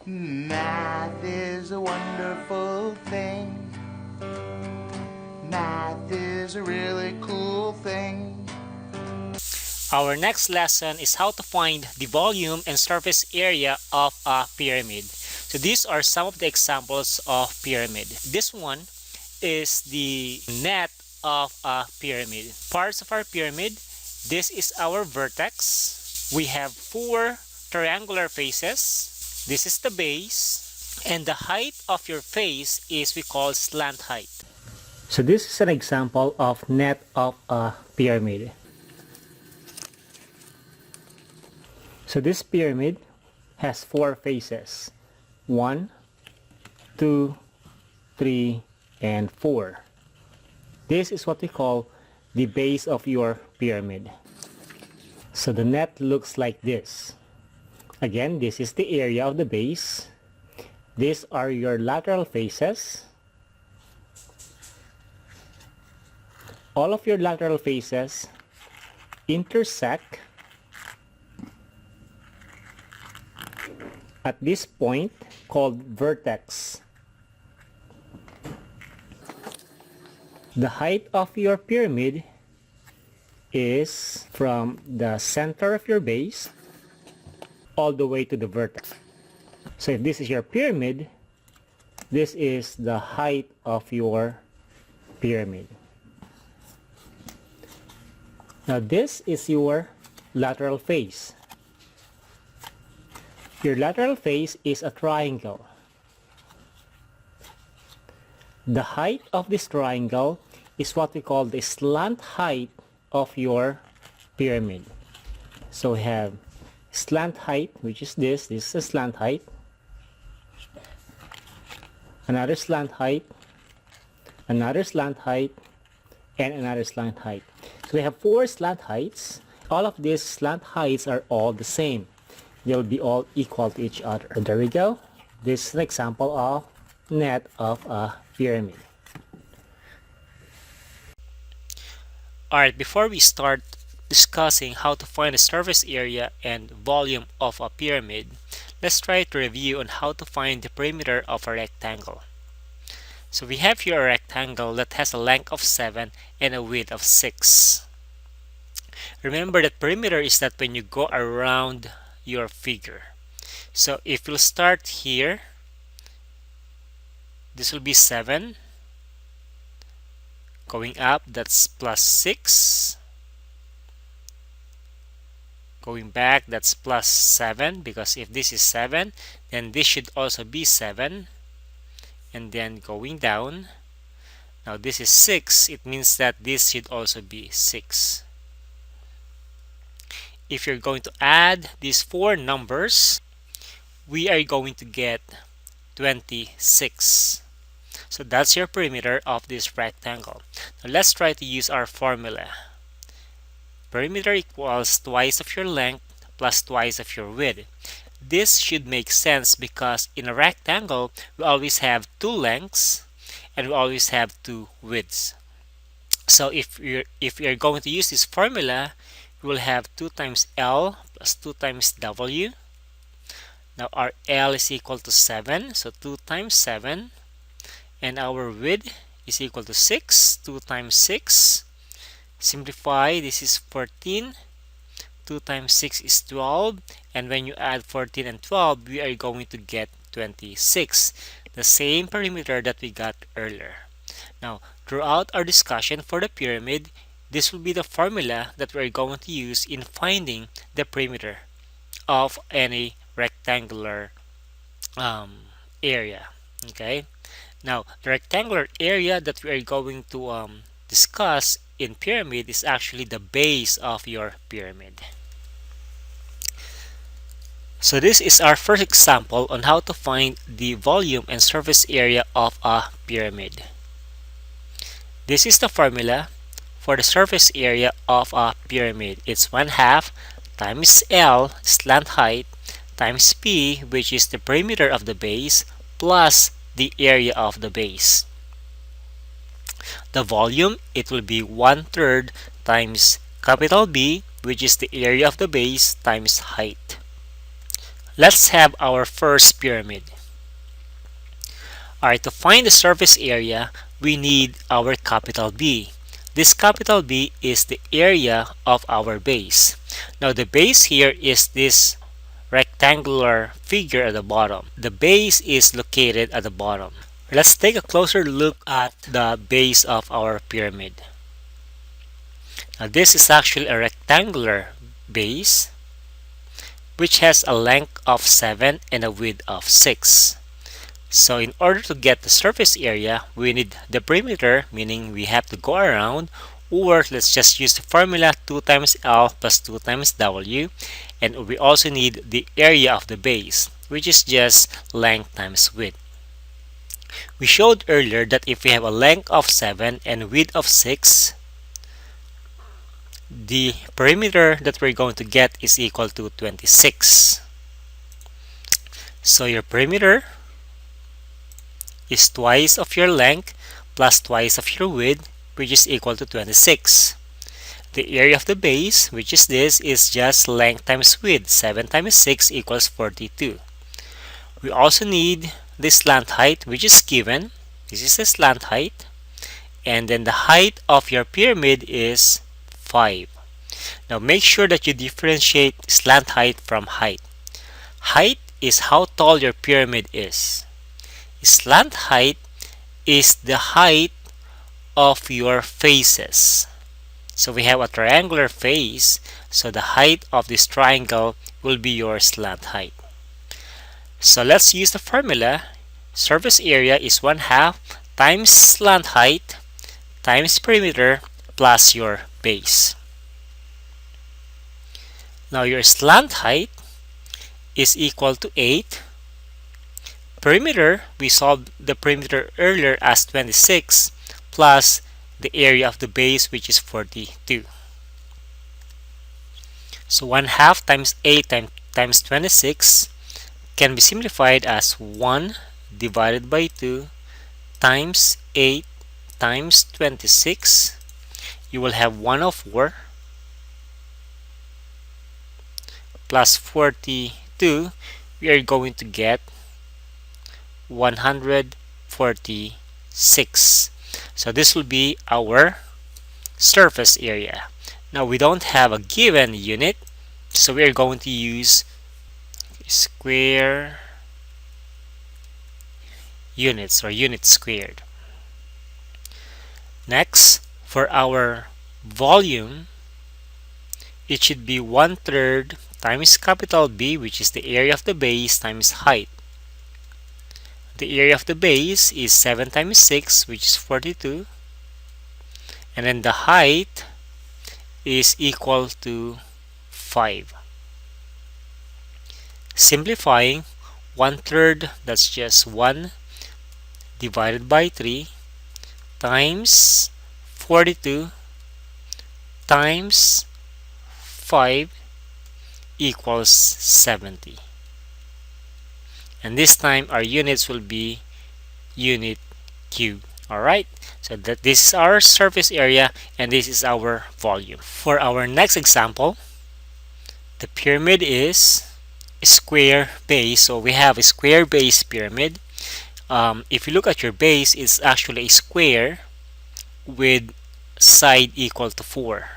Math is a wonderful thing. Math is a really cool thing. Our next lesson is how to find the volume and surface area of a pyramid. So these are some of the examples of pyramid. This one is the net of a pyramid. Parts of our pyramid, this is our vertex. We have 4 triangular faces. This is the base. And the height of your face is we call slant height. So this is an example of net of a pyramid. So this pyramid has 4 faces. 1, 2, 3, and 4. This is what we call the base of your pyramid. So the net looks like this. Again, this is the area of the base. These are your lateral faces. All of your lateral faces intersect at this point called vertex. The height of your pyramid is from the center of your base all the way to the vertex. So if this is your pyramid, this is the height of your pyramid. Now this is your lateral face. Your lateral face is a triangle. The height of this triangle is what we call the slant height of your pyramid. So we have slant height, which is this is a slant height, another slant height, another slant height, and another slant height. So we have 4 slant heights. All of these slant heights are all the same. They'll be all equal to each other. And there we go. This is an example of net of a pyramid. Alright, before we start discussing how to find the surface area and volume of a pyramid, let's try to review on how to find the perimeter of a rectangle. So we have here a rectangle that has a length of 7 and a width of 6. Remember that perimeter is that when you go around your figure. So if you'll start here, this will be 7. Going up, that's plus 6. Going back, that's plus 7, because if this is 7, then this should also be 7. And then going down, now this is 6, it means that this should also be 6. If you're going to add these 4 numbers, we are going to get 26. So that's your perimeter of this rectangle. Now let's try to use our formula. Perimeter equals twice of your length plus twice of your width. This should make sense because in a rectangle, we always have 2 lengths and we always have 2 widths. So if you're going to use this formula, we will have 2 times L plus 2 times W. Now our L is equal to 7, so 2 times 7. And our width is equal to 6, 2 times 6. Simplify, this is 14. 2 times 6 is 12. And when you add 14 and 12, we are going to get 26. The same perimeter that we got earlier. Now, throughout our discussion for the pyramid, this will be the formula that we're going to use in finding the perimeter of any rectangular area. Okay. Now, the rectangular area that we are going to discuss in pyramid is actually the base of your pyramid. So this is our first example on how to find the volume and surface area of a pyramid. This is the formula for the surface area of a pyramid. It's 1/2 times L, slant height, times P, which is the perimeter of the base, plus the area of the base. The volume, it will be 1/3 times capital B, which is the area of the base, times height. Let's have our first pyramid. Alright, to find the surface area, we need our capital B. This capital B is the area of our base. Now the base here is this rectangular figure at the bottom. The base is located at the bottom. Let's take a closer look at the base of our pyramid. Now this is actually a rectangular base which has a length of 7 and a width of 6. So in order to get the surface area, we need the perimeter, meaning we have to go around, or let's just use the formula 2 times L plus 2 times W, and we also need the area of the base, which is just length times width. We showed earlier that if we have a length of 7 and width of 6, the perimeter that we're going to get is equal to 26. So your perimeter is twice of your length plus twice of your width, which is equal to 26. The area of the base, which is this, is just length times width. 7 times 6 equals 42. We also need the slant height, which is given. This is the slant height. And then the height of your pyramid is 5. Now make sure that you differentiate slant height from height. Height is how tall your pyramid is. Slant height is the height of your faces. So we have a triangular face, so the height of this triangle will be your slant height. So let's use the formula. Surface area is 1/2 times slant height times perimeter plus your base. Now your slant height is equal to 8. Perimeter, we solved the perimeter earlier as 26 plus the area of the base, which is 42. So 1/2 times 8 times 26 can be simplified as 1 divided by 2 times 8 times 26. You will have 1/4 plus 42. We are going to get 146. So this will be our surface area. Now we don't have a given unit, so we are going to use square units or units squared. Next, for our volume, it should be 1/3 times capital B, which is the area of the base, times height. The area of the base is 7 times 6, which is 42. And then the height is equal to 5. Simplifying, 1/3, that's just 1 divided by 3 times 42 times 5 equals 70. And this time our units will be unit cube. Alright, so that this is our surface area and this is our volume. For our next example, the pyramid is a square base. So we have a square base pyramid. If you look at your base, it's actually a square with side equal to 4.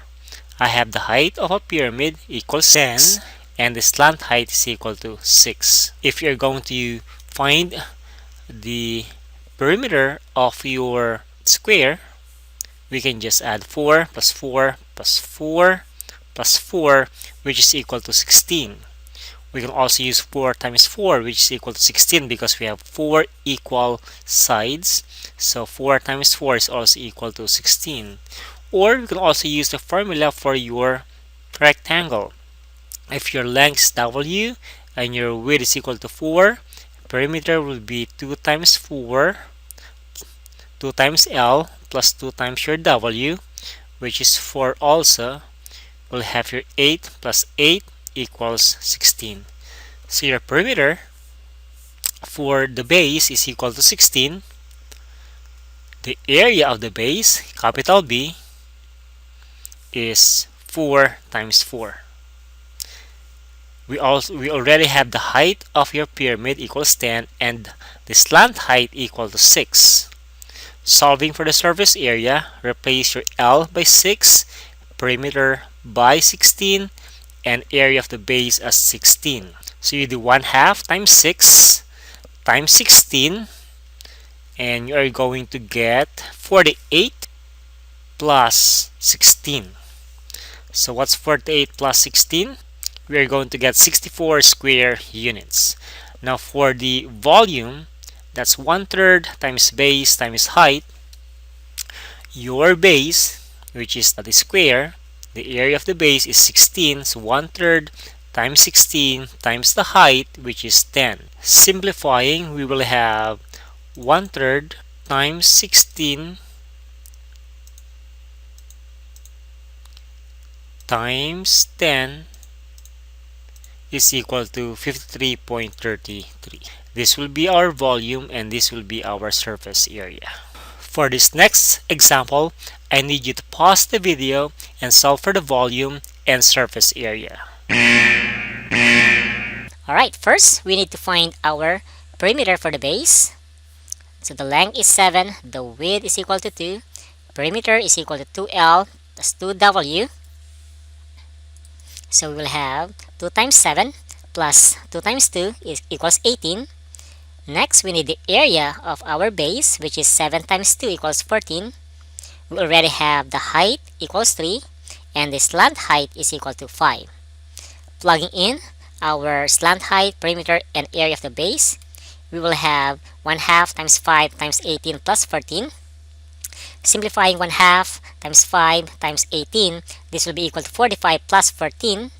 I have the height of a pyramid equals 10 and the slant height is equal to 6. If you're going to find the perimeter of your square, we can just add 4 plus 4 plus 4 plus 4, which is equal to 16. We can also use 4 times 4, which is equal to 16 because we have 4 equal sides. So 4 times 4 is also equal to 16. Or we can also use the formula for your rectangle. If your length is W and your width is equal to 4, perimeter will be 2 times 4, 2 times L plus 2 times your W, which is 4 also. We'll have your 8 plus 8 equals 16. So your perimeter for the base is equal to 16. The area of the base, capital B, is 4 times 4. we already have the height of your pyramid equals 10 and the slant height equal to 6. Solving for the surface area, replace your L by 6, perimeter by 16, and area of the base as 16. So you do 1 half times 6 times 16, and you are going to get 48 plus 16. So what's 48 plus 16? We are going to get 64 square units. Now for the volume, that's 1/3 times base times height. Your base, which is the square, the area of the base is 16, so 1/3 times 16 times the height, which is 10. Simplifying, we will have 1/3 times 16 times 10 is equal to 53.33. This will be our volume and this will be our surface area. For this next example, I need you to pause the video and solve for the volume and surface area. Alright, first we need to find our perimeter for the base. So the length is 7, the width is equal to 2, perimeter is equal to 2L plus 2W. So we will have 2 times 7 plus 2 times 2 is equals 18. Next, we need the area of our base, which is 7 times 2 equals 14. We already have the height equals 3, and the slant height is equal to 5. Plugging in our slant height, perimeter, and area of the base, we will have 1 half times 5 times 18 plus 14. Simplifying 1 half times 5 times 18, this will be equal to 45 plus 14.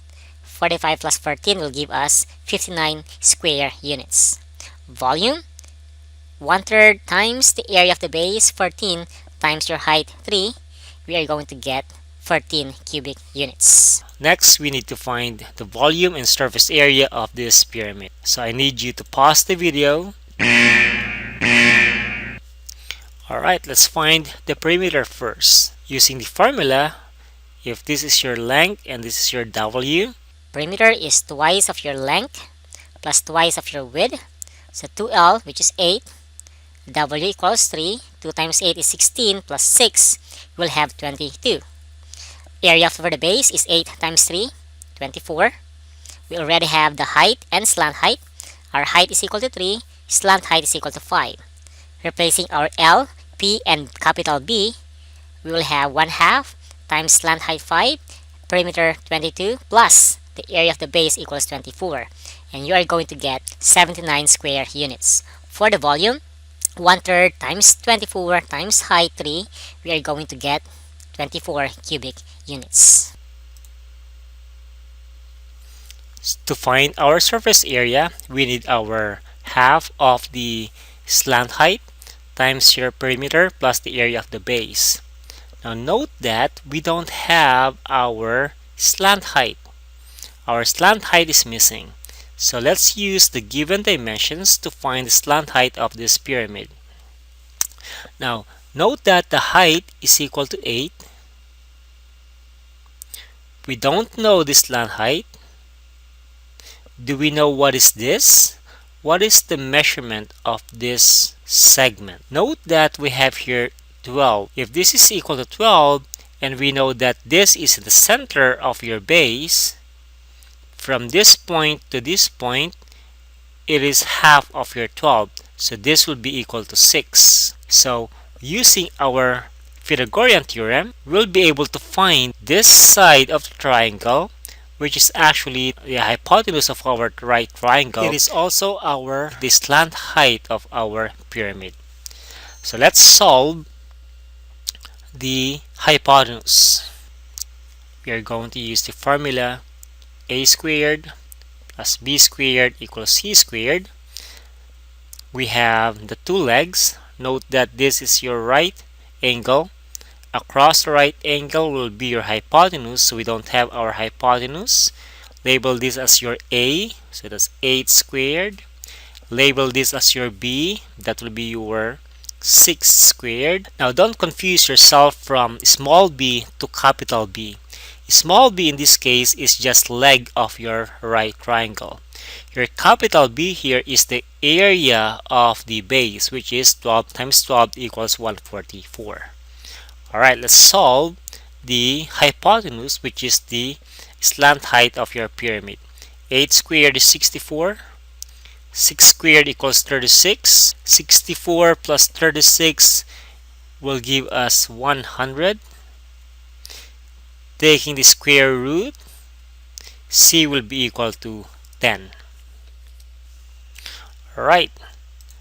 45 plus 14 will give us 59 square units. Volume, 1/3 times the area of the base, 14, times your height, 3. We are going to get 14 cubic units. Next, we need to find the volume and surface area of this pyramid. So I need you to pause the video. Alright, let's find the perimeter first. Using the formula, if this is your length and this is your W, perimeter is twice of your length plus twice of your width. So 2L, which is 8, W equals 3, 2 times 8 is 16, plus 6, we'll have 22. Area for the base is 8 times 3, 24. We already have the height and slant height. Our height is equal to 3, slant height is equal to 5. Replacing our L, P, and capital B, we will have 1 half times slant height 5, perimeter 22, plus the area of the base equals 24. And you are going to get 79 square units. For the volume, 1/3 times 24 times height 3, we are going to get 24 cubic units. to find our surface area, we need our half of the slant height times your perimeter plus the area of the base. Now note that we don't have our slant height. Our slant height is missing. So let's use the given dimensions to find the slant height of this pyramid. Now, note that the height is equal to 8. We don't know the slant height. Do we know what is this? What is the measurement of this segment? Note that we have here 12. If this is equal to 12, and we know that this is the center of your base, from this point to this point, it is half of your 12. So this will be equal to 6. So using our Pythagorean theorem, we'll be able to find this side of the triangle, which is actually the hypotenuse of our right triangle. It is also the slant height of our pyramid. So let's solve the hypotenuse. We are going to use the formula a squared plus b squared equals c squared. We have the two legs. Note that this is your right angle. Across the right angle will be your hypotenuse, so we don't have our hypotenuse. Label this as your A, so that's 8 squared. Label this as your B, that will be your 6 squared. Now don't confuse yourself from small b to capital B. Small b in this case is just leg of your right triangle. Your capital B here is the area of the base, which is 12 times 12 equals 144. Alright, let's solve the hypotenuse, which is the slant height of your pyramid. 8 squared is 64. 6 squared equals 36. 64 plus 36 will give us 100. Taking the square root, C will be equal to 10. Alright,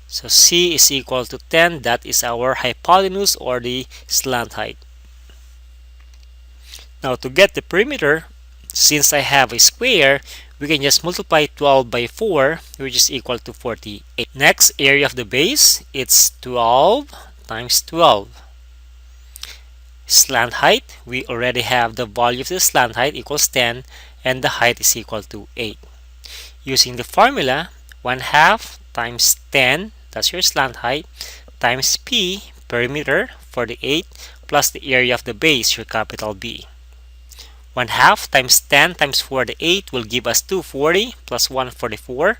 so C is equal to 10. That is our hypotenuse or the slant height. Now to get the perimeter, since I have a square, we can just multiply 12 by 4, which is equal to 48. Next, area of the base, it's 12 times 12. Slant height, we already have the value of the slant height equals 10, and the height is equal to 8. Using the formula, 1/2 times 10, that's your slant height, times P, perimeter, 48, plus the area of the base, your capital B. 1/2 times 10 times 48 will give us 240 plus 144.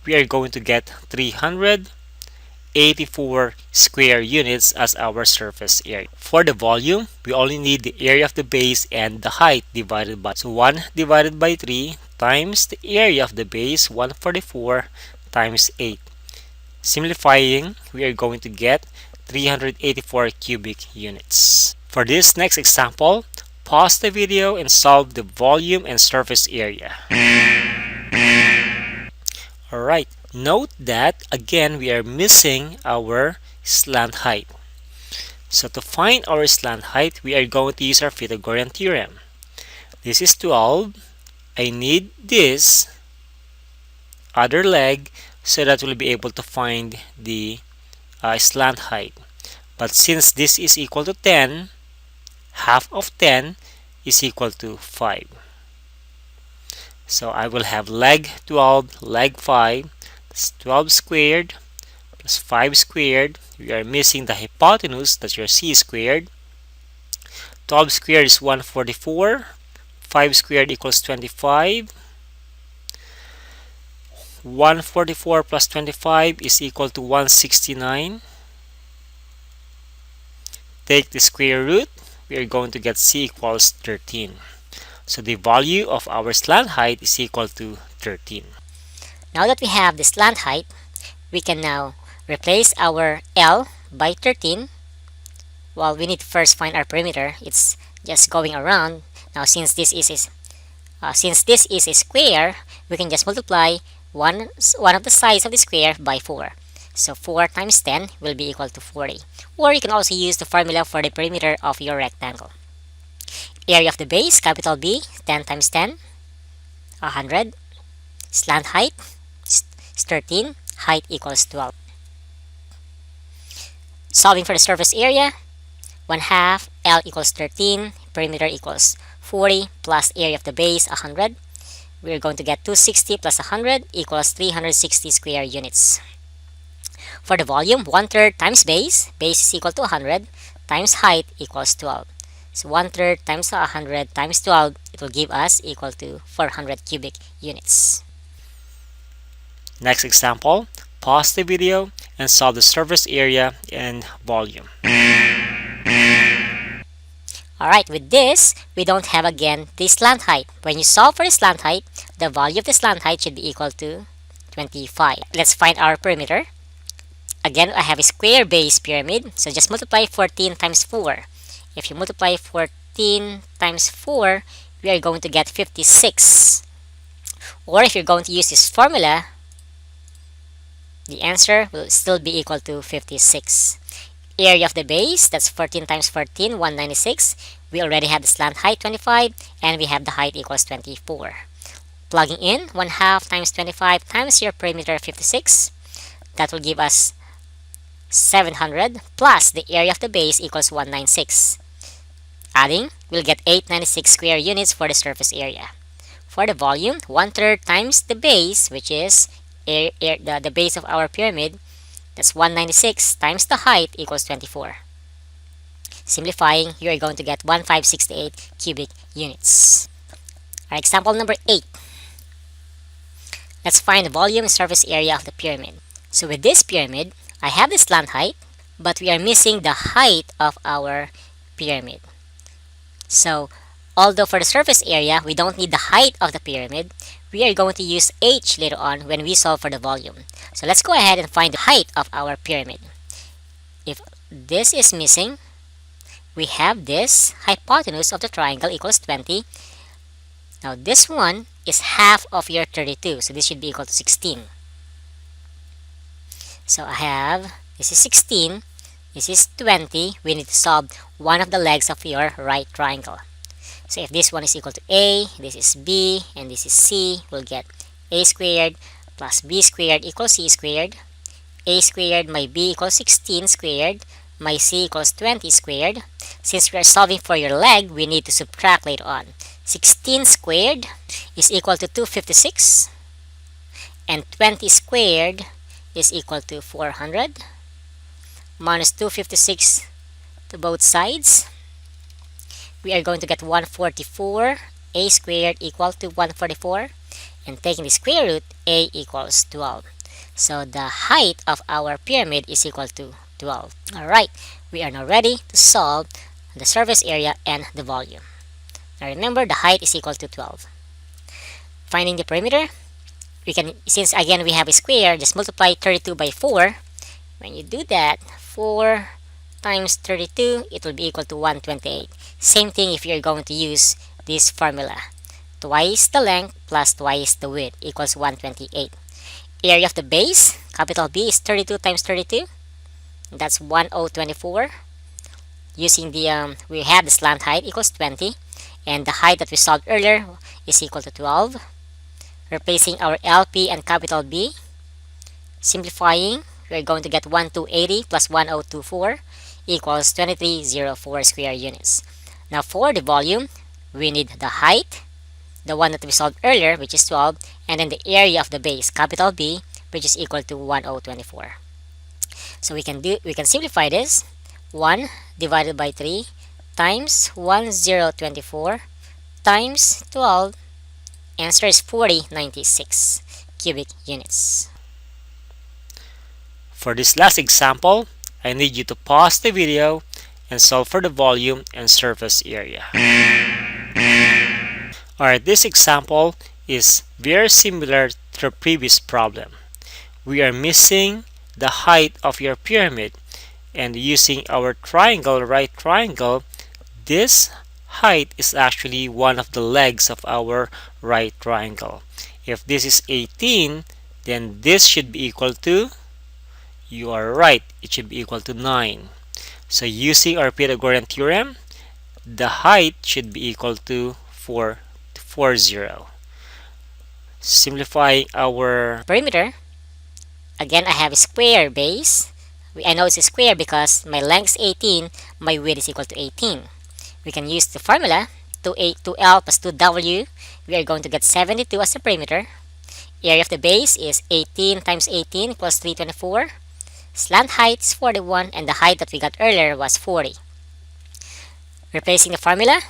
We are going to get 384 square units as our surface area. For the volume, we only need the area of the base and the height divided by. So 1 divided by 3 times the area of the base, 144 times 8. Simplifying, we are going to get 384 cubic units. For this next example, pause the video and solve the volume and surface area. Alright, note that again we are missing our slant height. So to find our slant height, we are going to use our Pythagorean theorem. This is 12. I need this other leg so that we'll be able to find the slant height. But since this is equal to 10, half of 10 is equal to 5. So I will have leg 12, leg 5. That's 12 squared plus 5 squared. We are missing the hypotenuse, that's your C squared. 12 squared is 144. 5 squared equals 25. 144 plus 25 is equal to 169. Take the square root, we are going to get C equals 13. So the value of our slant height is equal to 13. Now that we have the slant height, we can now replace our L by 13. Well, we need to first find our perimeter. It's just going around. Now since this is a square, we can just multiply one of the sides of the square by 4. So 4 times 10 will be equal to 40. Or you can also use the formula for the perimeter of your rectangle. Area of the base, capital B, 10 times 10, 100. Slant height is 13, height equals 12. Solving for the surface area, 1/2 L equals 13, perimeter equals 40, plus area of the base, 100. We're going to get 260 plus 100 equals 360 square units. For the volume, 1/3 times base is equal to 100, times height equals 12. So 1/3 times 100 times 12, it will give us equal to 400 cubic units. Next example, pause the video and solve the surface area and volume. Alright, with this, we don't have again the slant height. When you solve for the slant height, the value of the slant height should be equal to 25. Let's find our perimeter. Again, I have a square base pyramid, so just multiply 14 times 4. If you multiply 14 times 4, we are going to get 56. Or if you're going to use this formula, the answer will still be equal to 56. Area of the base, that's 14 times 14, 196. We already have the slant height, 25, and we have the height equals 24. Plugging in, 1/2 times 25 times your perimeter, 56. That will give us 700 plus the area of the base equals 196. Adding, we'll get 896 square units for the surface area. For the volume, 1/3 times the base, which is the base of our pyramid, that's 196 times the height equals 24. Simplifying, you are going to get 1568 cubic units. Our example number 8. Let's find the volume and surface area of the pyramid. So with this pyramid, I have the slant height, but we are missing the height of our pyramid. So although for the surface area, we don't need the height of the pyramid, we are going to use h later on when we solve for the volume. So let's go ahead and find the height of our pyramid. If this is missing, we have this hypotenuse of the triangle equals 20. Now this one is half of your 32, so this should be equal to 16. So I have, this is 16, this is 20. We need to solve one of the legs of your right triangle. So if this one is equal to a, this is b, and this is c, we'll get a squared plus b squared equals c squared. A squared my b equals 16 squared, my c equals 20 squared. Since we are solving for your leg, we need to subtract later on. 16 squared is equal to 256, and 20 squared is equal to 400, minus 256 to both sides. We are going to get 144. A squared equal to 144, and taking the square root, a equals 12. So the height of our pyramid is equal to 12. Alright, we are now ready to solve the surface area and the volume. Now remember, the height is equal to 12. Finding the perimeter, we can, since again we have a square, just multiply 32 by 4. When you do that, 4 times 32, it will be equal to 128. Same thing if you're going to use this formula. Twice the length plus twice the width equals 128. Area of the base, capital B, is 32 times 32. That's 1024. Using the, we have the slant height equals 20. And the height that we solved earlier is equal to 12. Replacing our LP and capital B. Simplifying, we are going to get 1280 plus 1024 equals 2304 square units. Now for the volume, we need the height, the one that we solved earlier, which is 12, and then the area of the base, capital B, which is equal to 1024. So we can simplify this. 1 divided by 3 times 1024 times 12. Answer is 4096 cubic units. For this last example, I need you to pause the video and solve for the volume and surface area. Alright, this example is very similar to the previous problem. We are missing the height of your pyramid, and using our triangle, right triangle, this height is actually one of the legs of our right triangle. If this is 18, then this should be equal to, you are right, it should be equal to 9. So using our Pythagorean theorem, the height should be equal to 40. Simplifying our perimeter, again I have a square base. I know it's a square because my length is 18, my width is equal to 18. We can use the formula 2L plus 2W. We are going to get 72 as the perimeter. Area of the base is 18 times 18 equals 324. Slant height is 41, and the height that we got earlier was 40. Replacing the formula,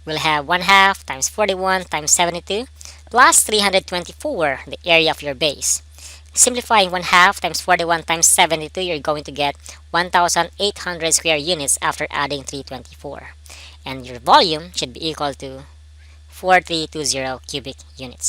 we'll have 1/2 times 41 times 72 plus 324, the area of your base. Simplifying 1/2 times 41 times 72, you're going to get 1,800 square units after adding 324. And your volume should be equal to 4320 cubic units.